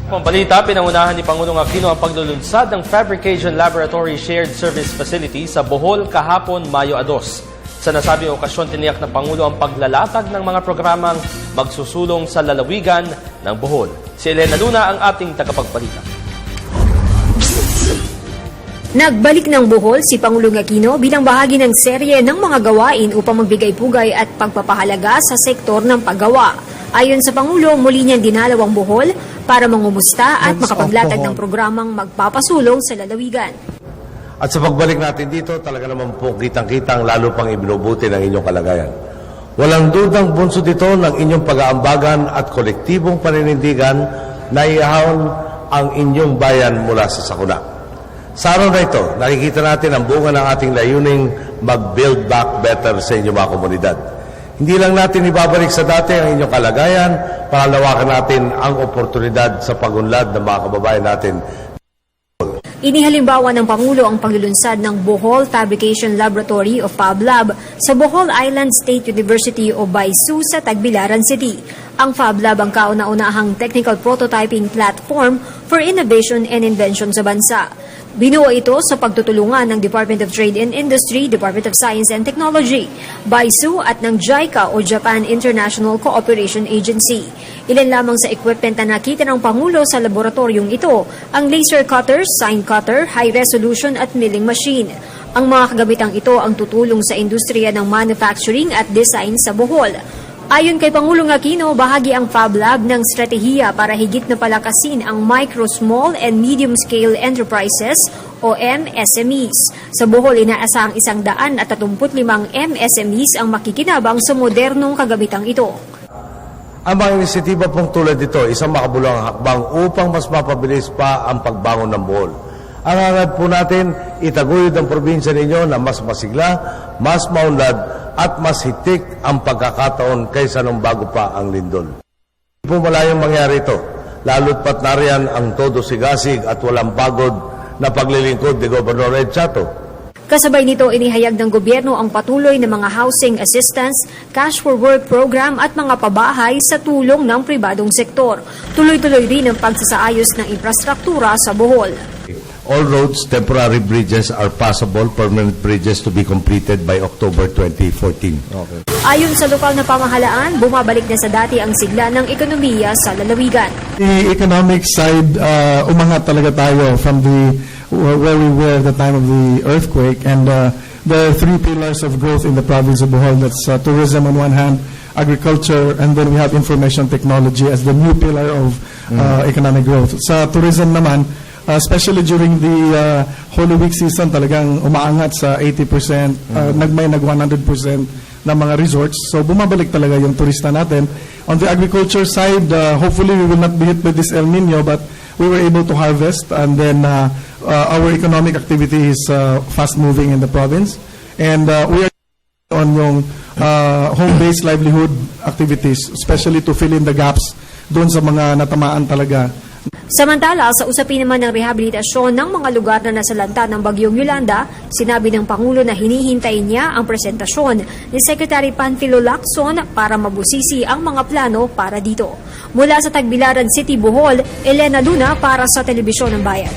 Pambalita, pinangunahan ni Pangulong Aquino ang paglulunsad ng Fabrication Laboratory Shared Service Facility sa Bohol kahapon Mayo 2. Sa nasabing okasyon, tiniyak ng Pangulo ang paglalatag ng mga programang magsusulong sa lalawigan ng Bohol. Si Elena Luna ang ating tagapagbalita. Nagbalik ng Bohol si Pangulong Aquino bilang bahagi ng serye ng mga gawain upang magbigay pugay at pagpapahalaga sa sektor ng paggawa. Ayon sa Pangulo, muli niyang dinalaw ang Bohol para mangumusta at makapaglatag ng programang magpapasulong sa lalawigan. At sa pagbalik natin dito, talaga naman po kitang-kitang lalo pang ibinubuti ng inyong kalagayan. Walang dudang bunsod ito ng inyong pag-aambagan at kolektibong paninindigan na iahon ang inyong bayan mula sa sakuna. Sa araw na ito, nakikita natin ang bunga ng ating layuning mag-build back better sa inyong mga komunidad. Hindi lang natin ibabalik sa dati ang inyong kalagayan, pangalawakan natin ang oportunidad sa pagunlad ng mga kababayan natin. Inihalimbawa ng Pangulo ang paglulunsad ng Bohol Fabrication Laboratory o FabLab sa Bohol Island State University o BISU sa Tagbilaran City. Ang FabLab ang kauna-unahang technical prototyping platform for innovation and invention sa bansa. Binuo ito sa pagtutulungan ng Department of Trade and Industry, Department of Science and Technology, BISU at ng JICA o Japan International Cooperation Agency. Ilan lamang sa equipment na nakita ng Pangulo sa laboratoryong ito, ang laser cutter, sign cutter, high resolution at milling machine. Ang mga kagamitang ito ang tutulong sa industriya ng manufacturing at design sa Bohol. Ayon kay Pangulong Aquino, bahagi ang FabLab ng strategiya para higit na palakasin ang micro, small, and medium-scale enterprises o MSMEs. Sa Bohol, inaasahang 135 MSMEs ang makikinabang sa modernong kagamitang ito. Ang mga inisyatiba pong tulad dito, isang makabuluhang hakbang upang mas mapabilis pa ang pagbangon ng Bohol. Ang hangad po natin, itaguyod ang probinsya ninyo na mas masigla, mas maunlad, at mas hitik ang pagkakataon kaysa nung bago pa ang lindol. Hindi po malayong mangyari ito, lalo't pat nariyan ang todo sigasig at walang pagod na paglilingkod ni Gobernador Ed Chato. Kasabay nito, inihayag ng gobyerno ang patuloy na mga housing assistance, cash for work program at mga pabahay sa tulong ng pribadong sektor. Tuloy-tuloy rin ang pagsasaayos ng infrastruktura sa Bohol. All roads, temporary bridges are passable, permanent bridges to be completed by October 2014. Okay. Ayon sa lokal na pamahalaan, bumabalik na sa dati ang sigla ng ekonomiya sa lalawigan. The economic side, umangat talaga tayo from where we were at the time of the earthquake, and the three pillars of growth in the province of Bohol, that's tourism on one hand, agriculture, and then we have information technology as the new pillar of economic growth. Sa tourism naman, especially during the Holy Week season, talagang umaangat sa 80%, nag 100% ng mga resorts. So bumabalik talaga yung turista natin. On the agriculture side, hopefully we will not be hit by this El Nino, but we were able to harvest, and then our economic activity is fast moving in the province. And we are on yung home-based livelihood activities, especially to fill in the gaps doon sa mga natamaan talaga. Samantala, sa usapin naman ng rehabilitasyon ng mga lugar na nasalanta ng Bagyong Yolanda, sinabi ng Pangulo na hinihintay niya ang presentasyon ni Secretary Panfilo Lacson para mabusisi ang mga plano para dito. Mula sa Tagbilaran City, Bohol, Elena Luna para sa Telebisyon ng Bayan.